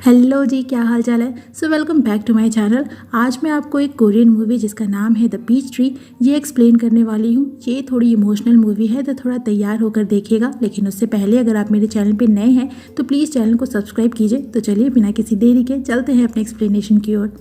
Hello जी, क्या हाल चाल है। So welcome back to my channel. आज मैं आपको एक कोरियन मूवी जिसका नाम है द पीच ट्री ये एक्सप्लेन करने वाली हूँ। ये थोड़ी इमोशनल मूवी है तो थोड़ा तैयार होकर देखिएगा, लेकिन उससे पहले अगर आप मेरे चैनल पे नए हैं तो प्लीज़ चैनल को सब्सक्राइब कीजिए। तो चलिए बिना किसी देरी के चलते हैं अपने एक्सप्लेनेशन की ओर।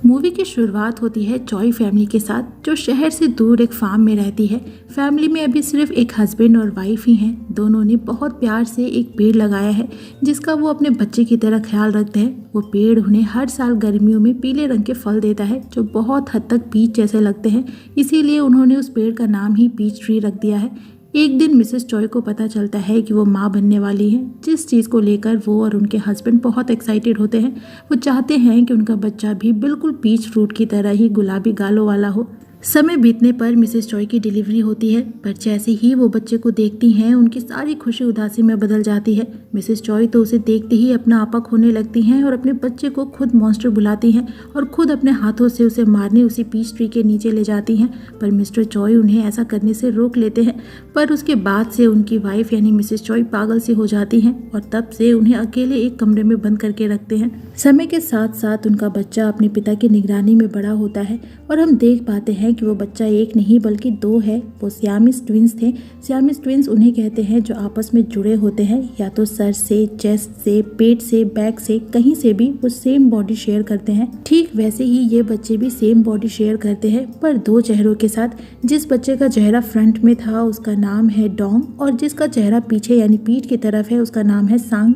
मूवी की शुरुआत होती है चॉय फैमिली के साथ, जो शहर से दूर एक फार्म में रहती है। फैमिली में अभी सिर्फ एक हस्बैंड और वाइफ ही हैं। दोनों ने बहुत प्यार से एक पेड़ लगाया है जिसका वो अपने बच्चे की तरह ख्याल रखते हैं। वो पेड़ उन्हें हर साल गर्मियों में पीले रंग के फल देता है जो बहुत हद तक पीच जैसे लगते हैं, इसीलिए उन्होंने उस पेड़ का नाम ही पीच ट्री रख दिया है। एक दिन मिसेस चॉय को पता चलता है कि वो माँ बनने वाली हैं, जिस चीज़ को लेकर वो और उनके हस्बैंड बहुत एक्साइटेड होते हैं। वो चाहते हैं कि उनका बच्चा भी बिल्कुल पीच फ्रूट की तरह ही गुलाबी गालों वाला हो। समय बीतने पर मिसेस चॉय की डिलीवरी होती है, पर जैसे ही वो बच्चे को देखती हैं उनकी सारी खुशी उदासी में बदल जाती है। मिसेस चॉय तो उसे देखते ही अपना आपा खोने लगती हैं और अपने बच्चे को खुद मॉन्स्टर बुलाती हैं और खुद अपने हाथों से उसे मारने उसी पीच ट्री के नीचे ले जाती हैं। पर मिस्टर चॉय उन्हें ऐसा करने से रोक लेते हैं, पर उसके बाद से उनकी वाइफ यानी मिसेस चॉय पागल सी हो जाती हैं और तब से उन्हें अकेले एक कमरे में बंद करके रखते हैं। समय के साथ साथ उनका बच्चा अपने पिता की निगरानी में बड़ा होता है और हम देख पाते हैं कि वो बच्चा एक नहीं बल्कि दो है। वो सियामिस ट्विंस थे। सियामिस ट्विंस उन्हें कहते हैं जो आपस में जुड़े होते हैं, या तो सर से, चेस्ट से, पेट से, बैक से, कहीं से भी वो सेम बॉडी शेयर करते हैं। ठीक वैसे ही ये बच्चे भी सेम बॉडी शेयर करते हैं, पर दो चेहरों के साथ। जिस बच्चे का चेहरा फ्रंट में था उसका नाम है डोंग, और जिसका चेहरा पीछे यानी पीठ की तरफ है उसका नाम है सांग।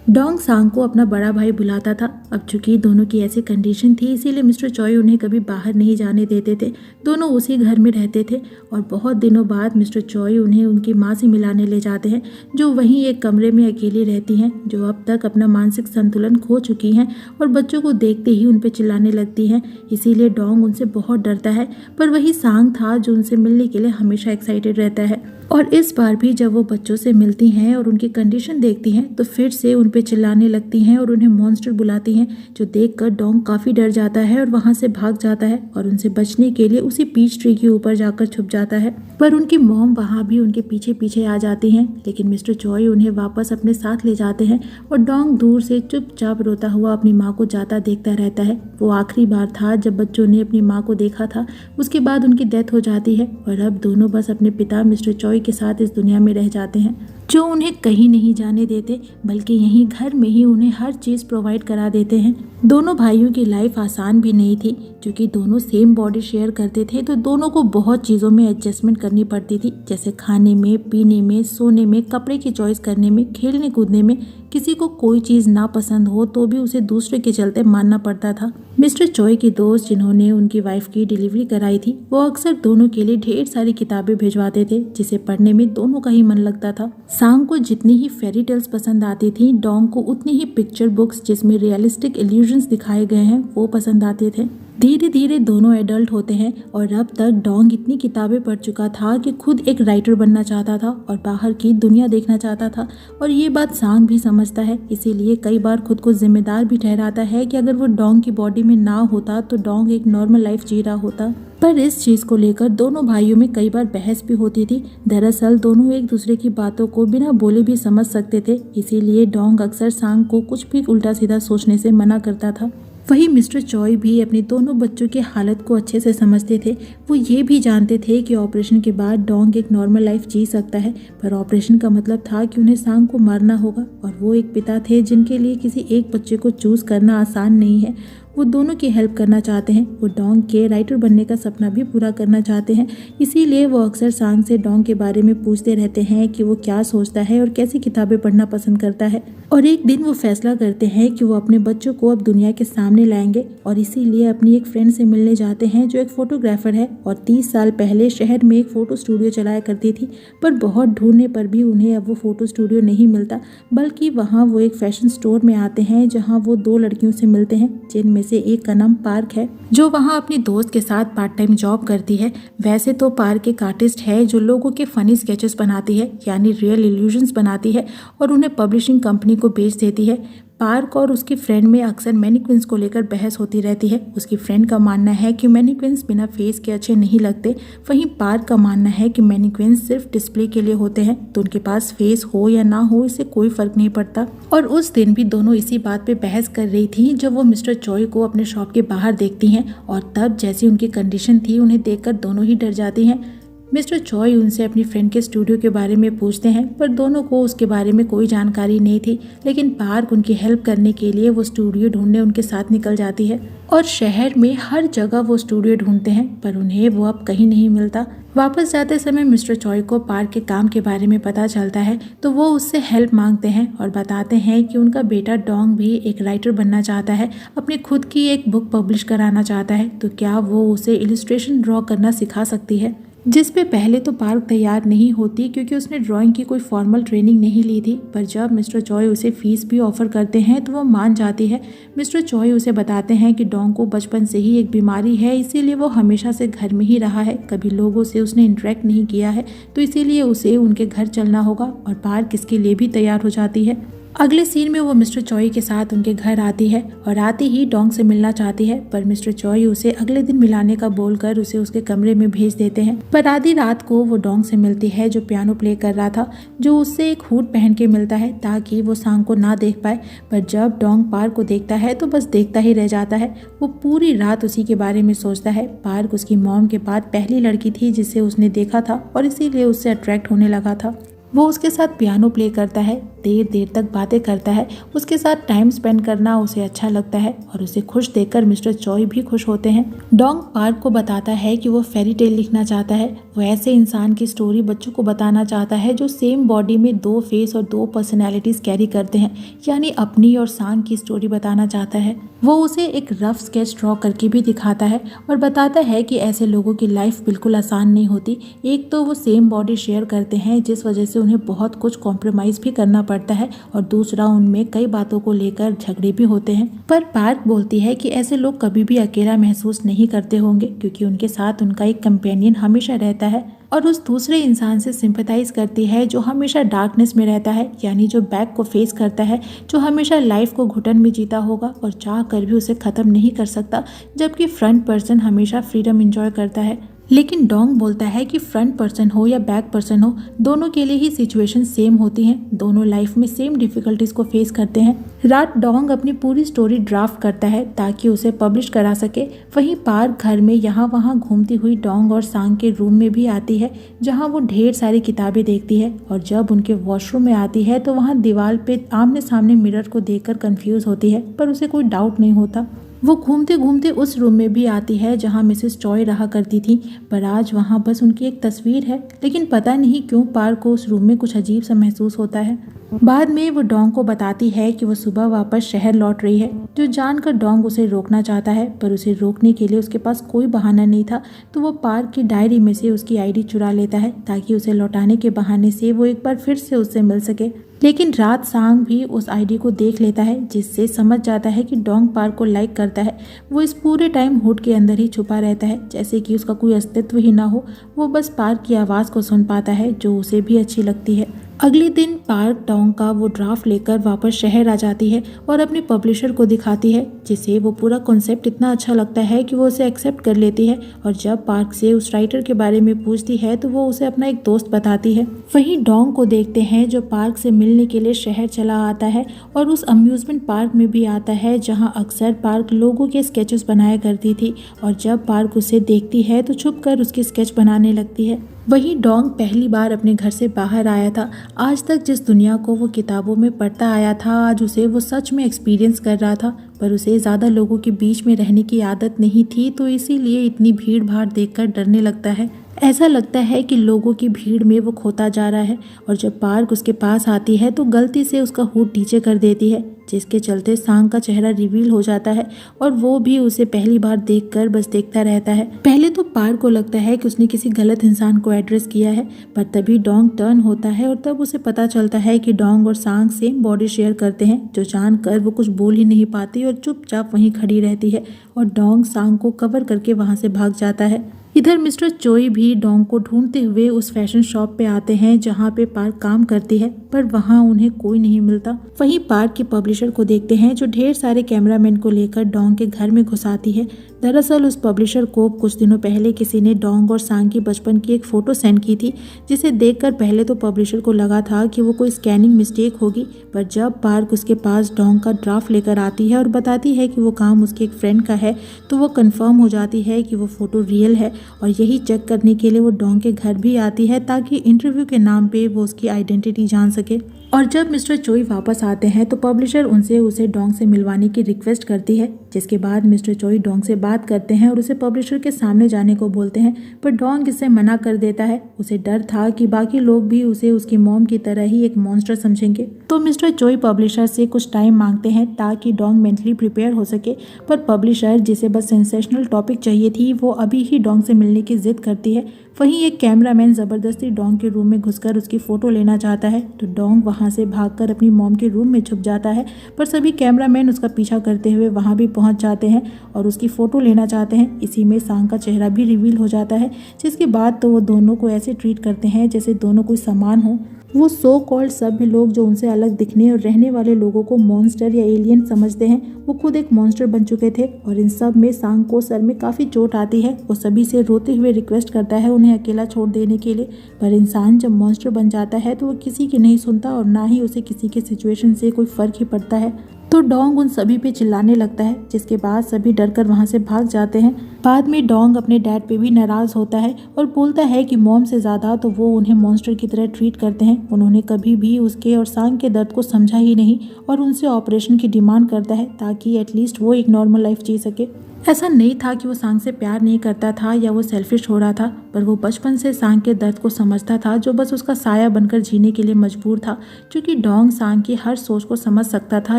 डोंग सांग को अपना बड़ा भाई बुलाता था। अब चूंकि दोनों की ऐसी कंडीशन थी, इसीलिए मिस्टर चॉय उन्हें कभी बाहर नहीं जाने देते थे। दोनों उसी घर में रहते थे और बहुत दिनों बाद मिस्टर चॉय उन्हें उनकी माँ से मिलाने ले जाते हैं, जो वहीं एक कमरे में अकेली रहती हैं, जो अब तक अपना मानसिक संतुलन खो चुकी हैं और बच्चों को देखते ही उन पर चिल्लाने लगती हैं। इसीलिए डोंग उनसे बहुत डरता है, पर वही सांग था जो उनसे मिलने के लिए हमेशा एक्साइटेड रहता है। और इस बार भी जब वो बच्चों से मिलती हैं और उनकी कंडीशन देखती हैं तो फिर से उन पे चिल्लाने लगती हैं और उन्हें मॉन्स्टर बुलाती हैं, जो देखकर डोंग काफ़ी डर जाता है और वहाँ से भाग जाता है और उनसे बचने के लिए उसी पीच ट्री के ऊपर जाकर छुप जाता है। पर उनकी मॉम वहाँ भी उनके पीछे पीछे आ जाती हैं, लेकिन मिस्टर चॉय उन्हें वापस अपने साथ ले जाते हैं और डोंग दूर से चुपचाप रोता हुआ अपनी माँ को जाता देखता रहता है। वो आखिरी बार था जब बच्चों ने अपनी माँ को देखा था। उसके बाद उनकी डेथ हो जाती है और अब दोनों बस अपने पिता मिस्टर चॉय के साथ इस दुनिया में रह जाते हैं, जो उन्हें कहीं नहीं जाने देते, बल्कि यहीं घर में ही उन्हें हर चीज़ प्रोवाइड करा देते हैं। दोनों भाइयों की लाइफ आसान भी नहीं थी, क्योंकि दोनों सेम बॉडी शेयर करते थे तो दोनों को बहुत चीज़ों में एडजस्टमेंट करनी पड़ती थी, जैसे खाने में, पीने में, सोने में, कपड़े की चॉइस करने में, खेलने कूदने में। किसी को कोई चीज़ ना पसंद हो तो भी उसे दूसरे के चलते मानना पड़ता था। मिस्टर चॉय की दोस्त जिन्होंने उनकी वाइफ की डिलीवरी कराई थी, वो अक्सर दोनों के लिए ढेर सारी किताबें भिजवाते थे, जिसे पढ़ने में दोनों का ही मन लगता था। सांग को जितनी ही फेरी टेल्स पसंद आती थी, डोंग को उतनी ही पिक्चर बुक्स जिसमें रियलिस्टिक इल्यूजन्स दिखाए गए हैं वो पसंद आते थे। धीरे धीरे दोनों एडल्ट होते हैं और अब तक डोंग इतनी किताबें पढ़ चुका था कि खुद एक राइटर बनना चाहता था और बाहर की दुनिया देखना चाहता था। और ये बात सांग भी समझता है, इसीलिए कई बार खुद को जिम्मेदार भी ठहराता है कि अगर वो डोंग की बॉडी में ना होता तो डोंग एक नॉर्मल लाइफ जी रहा होता। पर इस चीज़ को लेकर दोनों भाइयों में कई बार बहस भी होती थी। दरअसल दोनों एक दूसरे की बातों को बिना बोले भी समझ सकते थे, इसीलिए डोंग अक्सर सांग को कुछ भी उल्टा सीधा सोचने से मना करता था। वही मिस्टर चॉय भी अपने दोनों बच्चों की हालत को अच्छे से समझते थे। वो ये भी जानते थे कि ऑपरेशन के बाद डोंग एक नॉर्मल लाइफ जी सकता है, पर ऑपरेशन का मतलब था कि उन्हें सांग को मारना होगा, और वो एक पिता थे जिनके लिए किसी एक बच्चे को चूज करना आसान नहीं है। वो दोनों की हेल्प करना चाहते हैं। वो डोंग के राइटर बनने का सपना भी पूरा करना चाहते हैं, इसीलिए वो अक्सर सांग से डोंग के बारे में पूछते रहते हैं कि वो क्या सोचता है और कैसी किताबें पढ़ना पसंद करता है। और एक दिन वो फैसला करते हैं कि वो अपने बच्चों को अब दुनिया के सामने लाएंगे, और इसीलिए अपनी एक फ्रेंड से मिलने जाते हैं जो एक फोटोग्राफर है और 30 साल पहले शहर में एक फ़ोटो स्टूडियो चलाया करती थी। पर बहुत ढूंढने पर भी उन्हें अब वो फ़ोटो स्टूडियो नहीं मिलता, बल्कि वहाँ वो एक फैशन स्टोर में आते हैं जहाँ वो दो लड़कियों से मिलते हैं, जिनमें से एक का नाम पार्क है, जो वहाँ अपनी दोस्त के साथ पार्ट टाइम जॉब करती है। वैसे तो पार्क एक आर्टिस्ट है जो लोगों के फनी स्केचेस बनाती है, यानी रियल इल्यूजन्स बनाती है और उन्हें पब्लिशिंग कंपनी को बेच देती है। पार्क और उसकी फ्रेंड में अक्सर मैनीक्विंस को लेकर बहस होती रहती है। उसकी फ्रेंड का मानना है कि मैनीक्विंस बिना फेस के अच्छे नहीं लगते, वहीं पार्क का मानना है कि मैनीक्विंस सिर्फ डिस्प्ले के लिए होते हैं, तो उनके पास फेस हो या ना हो इससे कोई फर्क नहीं पड़ता। और उस दिन भी दोनों इसी बात पे बहस कर रही थी जब वो मिस्टर चॉय को अपने शॉप के बाहर देखती हैं, और तब जैसी उनकी कंडीशन थी उन्हें देखकर दोनों ही डर जाती हैं। मिस्टर चॉय उनसे अपनी फ्रेंड के स्टूडियो के बारे में पूछते हैं, पर दोनों को उसके बारे में कोई जानकारी नहीं थी। लेकिन पार्क उनकी हेल्प करने के लिए वो स्टूडियो ढूंढने उनके साथ निकल जाती है, और शहर में हर जगह वो स्टूडियो ढूंढते हैं, पर उन्हें वो अब कहीं नहीं मिलता। वापस जाते समय मिस्टर चॉय को पार्क के काम के बारे में पता चलता है, तो वो उससे हेल्प मांगते हैं और बताते हैं कि उनका बेटा डोंग भी एक राइटर बनना चाहता है, अपनी खुद की एक बुक पब्लिश कराना चाहता है, तो क्या वो उसे इलस्ट्रेशन ड्रॉ करना सिखा सकती है। जिस पे पहले तो पार्क तैयार नहीं होती क्योंकि उसने ड्राइंग की कोई फॉर्मल ट्रेनिंग नहीं ली थी, पर जब मिस्टर चॉय उसे फीस भी ऑफर करते हैं तो वो मान जाती है। मिस्टर चॉय उसे बताते हैं कि डोंग को बचपन से ही एक बीमारी है, इसीलिए वो हमेशा से घर में ही रहा है, कभी लोगों से उसने इंटरेक्ट नहीं किया है, तो इसीलिए उसे उनके घर चलना होगा, और पार्क इसके लिए भी तैयार हो जाती है। अगले सीन में वो मिस्टर चॉय के साथ उनके घर आती है और आते ही डोंग से मिलना चाहती है, पर मिस्टर चॉय उसे अगले दिन मिलाने का बोलकर उसे उसके कमरे में भेज देते हैं। पर आधी रात को वो डोंग से मिलती है जो पियानो प्ले कर रहा था, जो उससे एक हुड पहन के मिलता है ताकि वो सांग को ना देख पाए। पर जब डोंग पार्क को देखता है तो बस देखता ही रह जाता है। वो पूरी रात उसी के बारे में सोचता है। पार्क उसकी मॉम के बाद पहली लड़की थी जिसे उसने देखा था और इसीलिए उससे अट्रैक्ट होने लगा था। वो उसके साथ पियानो प्ले करता है, देर देर तक बातें करता है, उसके साथ टाइम स्पेंड करना उसे अच्छा लगता है, और उसे खुश देखकर मिस्टर चॉय भी खुश होते हैं। डोंग पार्क को बताता है कि वो फेरी टेल लिखना चाहता है। वो ऐसे इंसान की स्टोरी बच्चों को बताना चाहता है जो सेम बॉडी में 2 फेस और 2 पर्सनैलिटीज कैरी करते हैं, यानी अपनी और सांग की स्टोरी बताना चाहता है। वो उसे एक रफ स्केच ड्रॉ करके भी दिखाता है और बताता है कि ऐसे लोगों की लाइफ बिल्कुल आसान नहीं होती। एक तो वो सेम बॉडी शेयर करते हैं जिस वजह से उन्हें बहुत कुछ कॉम्प्रोमाइज भी करना पड़ता है, और दूसरा उनमें कई बातों को लेकर झगड़े भी होते हैं। पर पार्क बोलती है कि ऐसे लोग कभी भी अकेला महसूस नहीं करते होंगे क्योंकि उनके साथ उनका एक कंपेनियन हमेशा रहता है, और उस दूसरे इंसान से सिंपैथाइज करती है जो हमेशा डार्कनेस में रहता है, यानी जो बैक को फेस करता है, जो हमेशा लाइफ को घुटन में जीता होगा और चाह कर भी उसे खत्म नहीं कर सकता, जबकि फ्रंट पर्सन हमेशा फ्रीडम एंजॉय करता है। लेकिन डोंग बोलता है कि फ्रंट पर्सन हो या बैक पर्सन हो, दोनों के लिए ही सिचुएशन सेम होती हैं, दोनों लाइफ में सेम डिफिकल्टीज को फेस करते हैं। रात डोंग अपनी पूरी स्टोरी ड्राफ्ट करता है ताकि उसे पब्लिश करा सके। वहीं पार्क घर में यहाँ वहाँ घूमती हुई डोंग और सांग के रूम में भी आती है, जहाँ वो ढेर सारी किताबें देखती है, और जब उनके वॉशरूम में आती है तो वहाँ दीवार पे आमने सामने मिरर को देखकर कंफ्यूज होती है, पर उसे कोई डाउट नहीं होता। वो घूमते घूमते उस रूम में भी आती है जहाँ मिसेस चॉय रहा करती थी, पर आज वहाँ बस उनकी एक तस्वीर है। लेकिन पता नहीं क्यों पार्क को उस रूम में कुछ अजीब सा महसूस होता है। बाद में वो डोंग को बताती है कि वो सुबह वापस शहर लौट रही है, जो जानकर डोंग उसे रोकना चाहता है, पर उसे रोकने के लिए उसके पास कोई बहाना नहीं था। तो वो पार्क की डायरी में से उसकी आईडी चुरा लेता है ताकि उसे लौटाने के बहाने से वो एक बार फिर से उससे मिल सके। लेकिन रात सांग भी उस आईडी को देख लेता है, जिससे समझ जाता है कि डोंग पार्क को लाइक करता है। वो इस पूरे टाइम हुड के अंदर ही छुपा रहता है, जैसे कि उसका कोई अस्तित्व ही ना हो। वो बस पार्क की आवाज़ को सुन पाता है जो उसे भी अच्छी लगती है। अगले दिन पार्क डोंग का वो ड्राफ्ट लेकर वापस शहर आ जाती है और अपने पब्लिशर को दिखाती है, जिसे वो पूरा कॉन्सेप्ट इतना अच्छा लगता है कि वो उसे एक्सेप्ट कर लेती है। और जब पार्क से उस राइटर के बारे में पूछती है तो वो उसे अपना एक दोस्त बताती है। वहीं डोंग को देखते हैं जो पार्क से मिलने के लिए शहर चला आता है और उस अम्यूजमेंट पार्क में भी आता है जहाँ अक्सर पार्क लोगों के स्केचेस बनाया करती थी, और जब पार्क उसे देखती है तो छुप कर उसके स्केच बनाने लगती है। वहीं डोंग पहली बार अपने घर से बाहर आया था। आज तक जिस दुनिया को वो किताबों में पढ़ता आया था, आज उसे वो सच में एक्सपीरियंस कर रहा था। पर उसे ज़्यादा लोगों के बीच में रहने की आदत नहीं थी, तो इसीलिए इतनी भीड़ भाड़ देखकर डरने लगता है। ऐसा लगता है कि लोगों की भीड़ में वो खोता जा रहा है। और जब पार्क उसके पास आती है तो गलती से उसका हुड नीचे कर देती है, जिसके चलते सांग का चेहरा रिवील हो जाता है और वो भी उसे पहली बार देखकर बस देखता रहता है। पहले तो पार्क को लगता है कि उसने किसी गलत इंसान को एड्रेस किया है, पर तभी डोंग टर्न होता है और तब उसे पता चलता है कि डोंग और सांग सेम बॉडी शेयर करते हैं, जो जानकर वो कुछ बोल ही नहीं पाती और चुपचाप वहीं खड़ी रहती है, और डोंग सांग को कवर करके वहां से भाग जाता है। इधर मिस्टर चोई भी डोंग को ढूंढते हुए उस फैशन शॉप पे आते हैं जहाँ पे पार्क काम करती है, पर वहाँ उन्हें कोई नहीं मिलता। वहीं पार्क के पब्लिशर को देखते हैं जो ढेर सारे कैमरामैन को लेकर डोंग के घर में घुस आती है। दरअसल उस पब्लिशर को कुछ दिनों पहले किसी ने डोंग और सांग की बचपन की एक फ़ोटो सेंड की थी, जिसे देखकर पहले तो पब्लिशर को लगा था कि वो कोई स्कैनिंग मिस्टेक होगी, पर जब पार्क उसके पास डोंग का ड्राफ्ट लेकर आती है और बताती है कि वो काम उसके एक फ्रेंड का है, तो वो कंफर्म हो जाती है कि वो फ़ोटो रियल है और यही चेक करने के लिए वो डोंग के घर भी आती है ताकि इंटरव्यू के नाम पे वो उसकी आइडेंटिटी जान सके। और जब मिस्टर चोई वापस आते हैं तो पब्लिशर उसे डोंग से मिलवाने की रिक्वेस्ट करती है, जिसके बाद मिस्टर चोई डोंग से बात करते हैं और उसे पब्लिशर के सामने जाने को बोलते हैं, पर डोंग इससे मना कर देता है। उसे डर था कि बाकी लोग भी उसे उसकी मॉम की तरह ही एक मॉन्स्टर समझेंगे। तो मिस्टर चोई पब्लिशर से कुछ टाइम मांगते हैं ताकि डोंग मेंटली प्रिपेयर हो सके, पर पब्लिशर जिसे बस सेंसेशनल टॉपिक चाहिए थी वो अभी ही डोंग से मिलने की जिद करती है। वहीं एक कैमरामैन जबरदस्ती डोंग के रूम में घुसकर उसकी फोटो लेना चाहता है, तो डोंग वहां से भागकर अपनी मॉम के रूम में छुप जाता है, पर सभी कैमरामैन उसका पीछा करते हुए वहां भी पहुंच जाते हैं और उसकी फोटो लेना चाहते हैं। इसी में सांग का चेहरा भी रिवील हो जाता है, जिसके बाद तो वो दोनों को ऐसे ट्रीट करते हैं जैसे दोनों कोई समान हो। वो सो कॉल्ड सभी लोग जो उनसे अलग दिखने और रहने वाले लोगों को मॉन्स्टर या एलियन समझते हैं, वो खुद एक मॉन्स्टर बन चुके थे। और इन सब में सांग को सर में काफ़ी चोट आती है। वो सभी से रोते हुए रिक्वेस्ट करता है उन्हें अकेला छोड़ देने के लिए, पर इंसान जब मॉन्स्टर बन जाता है तो वो किसी की नहीं सुनता और ना ही उसे किसी के सिचुएशन से कोई फ़र्क ही पड़ता है। तो डोंग उन सभी पे चिल्लाने लगता है, जिसके बाद सभी डरकर वहां से भाग जाते हैं। बाद में डोंग अपने डैड पे भी नाराज होता है और बोलता है कि मॉम से ज़्यादा तो वो उन्हें मॉन्स्टर की तरह ट्रीट करते हैं। उन्होंने कभी भी उसके और सांग के दर्द को समझा ही नहीं और उनसे ऑपरेशन की डिमांड करता है ताकि एटलीस्ट वो एक नॉर्मल लाइफ जी सके। ऐसा नहीं था कि वो सांग से प्यार नहीं करता था या वो सेल्फिश हो रहा था, पर वो बचपन से सांग के दर्द को समझता था जो बस उसका साया बनकर जीने के लिए मजबूर था। क्योंकि डोंग सांग की हर सोच को समझ सकता था,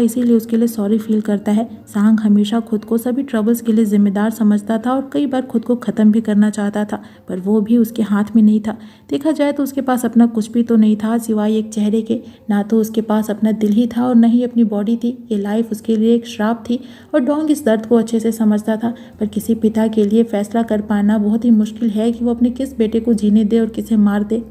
इसीलिए उसके लिए सॉरी फील करता है। सांग हमेशा खुद को सभी ट्रबल्स के लिए जिम्मेदार समझता था और कई बार खुद को ख़त्म भी करना चाहता था, पर वो भी उसके हाथ में नहीं था। देखा जाए तो उसके पास अपना कुछ भी तो नहीं था सिवाय एक चेहरे के। ना तो उसके पास अपना दिल ही था और न ही अपनी बॉडी थी। ये लाइफ उसके लिए एक श्राप थी और डोंग इस दर्द को अच्छे से समझता था। पर किसी पिता के लिए फैसला कर पाना बहुत ही मुश्किल है कि वो अपने किस बेटे को जीने दे और किसे मार दे।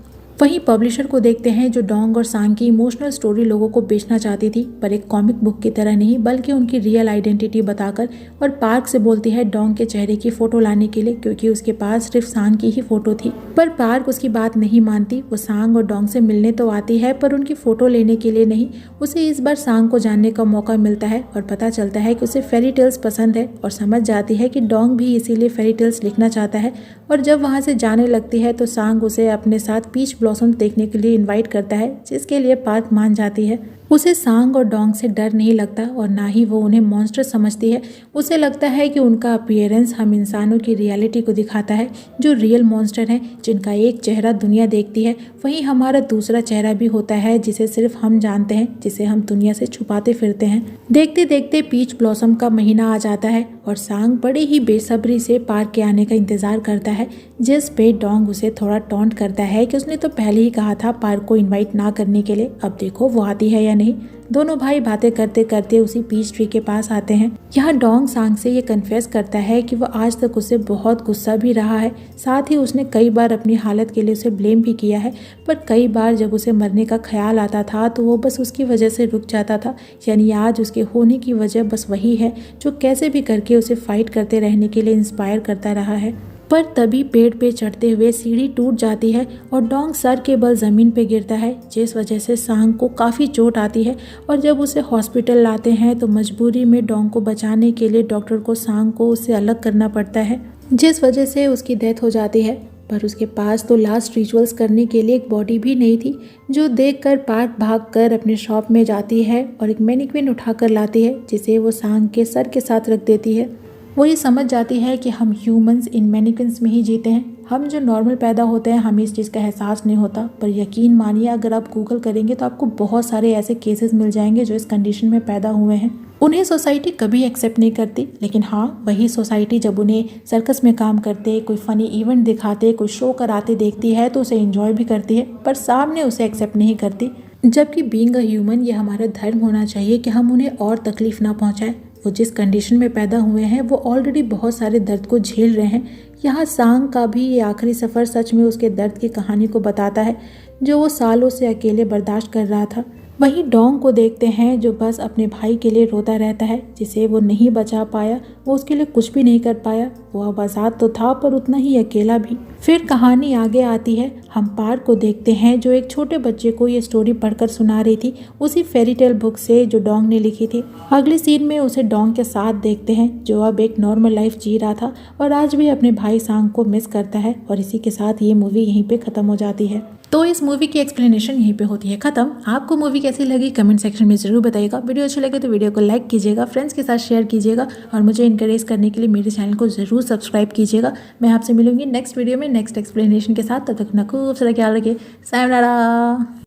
वहीं पब्लिशर को देखते हैं जो डोंग और सांग की इमोशनल स्टोरी लोगों को बेचना चाहती थी, पर एक कॉमिक बुक की तरह नहीं बल्कि उनकी रियल आइडेंटिटी बताकर, और पार्क से बोलती है डोंग के चेहरे की फोटो लाने के लिए, क्योंकि उसके पास सिर्फ सांग की ही फोटो थी। पर पार्क उसकी बात नहीं मानती। वो सांग और डोंग से मिलने तो आती है पर उनकी फोटो लेने के लिए नहीं। उसे इस बार सांग को जानने का मौका मिलता है और पता चलता है कि उसे फेरी टेल्स पसंद है और समझ जाती है कि डोंग भी इसीलिए फेरी टेल्स लिखना चाहता है। और जब वहाँ से जाने लगती है तो सांग उसे अपने साथ पीच ब्लॉसम देखने के लिए इनवाइट करता है, जिसके लिए पार्क मान जाती है। उसे सांग और डोंग से डर नहीं लगता और ना ही वो उन्हें मॉन्स्टर समझती है। उसे लगता है कि उनका अपीयरेंस हम इंसानों की रियलिटी को दिखाता है, जो रियल मॉन्स्टर हैं, जिनका एक चेहरा दुनिया देखती है, वहीं हमारा दूसरा चेहरा भी होता है जिसे सिर्फ हम जानते हैं, जिसे हम दुनिया से छुपाते फिरते हैं। देखते देखते पीच ब्लॉसम का महीना आ जाता है और सांग बड़े ही बेसब्री से पार्क के आने का इंतजार करता है, जिस पे डोंग उसे थोड़ा टॉन्ट करता है कि उसने तो पहले ही कहा था पार्क को इनवाइट ना करने के लिए, अब देखो वो आती है या नहीं। दोनों भाई बातें करते करते उसी पीच ट्री के पास आते हैं। यहाँ डोंग सांग से ये कन्फेस करता है कि वो आज तक उससे बहुत गुस्सा भी रहा है, साथ ही उसने कई बार अपनी हालत के लिए उसे ब्लेम भी किया है, पर कई बार जब उसे मरने का ख्याल आता था तो वो बस उसकी वजह से रुक जाता था। यानी आज उसके होने की वजह बस वही है जो कैसे भी करके उसे फाइट करते रहने के लिए इंस्पायर करता रहा है। पर तभी पेड़ पे चढ़ते हुए सीढ़ी टूट जाती है और डोंग सर के बल ज़मीन पे गिरता है, जिस वजह से सांग को काफ़ी चोट आती है। और जब उसे हॉस्पिटल लाते हैं तो मजबूरी में डोंग को बचाने के लिए डॉक्टर को सांग को उससे अलग करना पड़ता है, जिस वजह से उसकी डेथ हो जाती है। पर उसके पास तो लास्ट रिचुअल्स करने के लिए एक बॉडी भी नहीं थी, जो देखकर पार्क भागकर अपने शॉप में जाती है और एक मैनिक्विन उठाकर लाती है, जिसे वो सांग के सर के साथ रख देती है। वो ये समझ जाती है कि हम ह्यूमंस इन मैनिक्विन्स में ही जीते हैं। हम जो नॉर्मल पैदा होते हैं हमें इस चीज़ का एहसास नहीं होता, पर यकीन मानिए अगर आप गूगल करेंगे तो आपको बहुत सारे ऐसे केसेस मिल जाएंगे जो इस कंडीशन में पैदा हुए हैं। उन्हें सोसाइटी कभी एक्सेप्ट नहीं करती, लेकिन हाँ वही सोसाइटी जब उन्हें सर्कस में काम करते, कोई फनी इवेंट दिखाते, कोई शो कराते देखती है तो उसे एंजॉय भी करती है, पर सामने उसे एक्सेप्ट नहीं करती। जबकि बीइंग अ ह्यूमन ये हमारा धर्म होना चाहिए कि हम उन्हें और तकलीफ ना पहुंचाएं। वो जिस कंडीशन में पैदा हुए हैं वो ऑलरेडी बहुत सारे दर्द को झेल रहे हैं। यहाँ सांग का भी ये आखिरी सफ़र सच में उसके दर्द की कहानी को बताता है जो वो सालों से अकेले बर्दाश्त कर रहा था। वहीं डोंग को देखते हैं जो बस अपने भाई के लिए रोता रहता है जिसे वो नहीं बचा पाया, वो उसके लिए कुछ भी नहीं कर पाया। वो अब आज़ाद तो था पर उतना ही अकेला भी। फिर कहानी आगे आती है। हम पार्क को देखते हैं जो एक छोटे बच्चे को ये स्टोरी पढ़कर सुना रही थी, उसी फेरी टेल बुक से जो डोंग ने लिखी थी। अगले सीन में उसे डोंग के साथ देखते हैं जो अब एक नॉर्मल लाइफ जी रहा था और आज भी अपने भाई सांग को मिस करता है। और इसी के साथ ये मूवी यहीं पे ख़त्म हो जाती है। तो इस मूवी की एक्सप्लेनेशन यहीं पे होती है ख़त्म। आपको मूवी कैसी लगी कमेंट सेक्शन में ज़रूर बताइएगा। वीडियो अच्छा लगे तो वीडियो को लाइक कीजिएगा, फ्रेंड्स के साथ शेयर कीजिएगा और मुझे इनकरेज करने के लिए मेरे चैनल को ज़रूर सब्सक्राइब कीजिएगा। मैं आपसे मिलूंगी नेक्स्ट वीडियो में नेक्स्ट एक्सप्लेनेशन के साथ। तब तक अपना खूब सारा ख्याल रखिए। सायोनारा।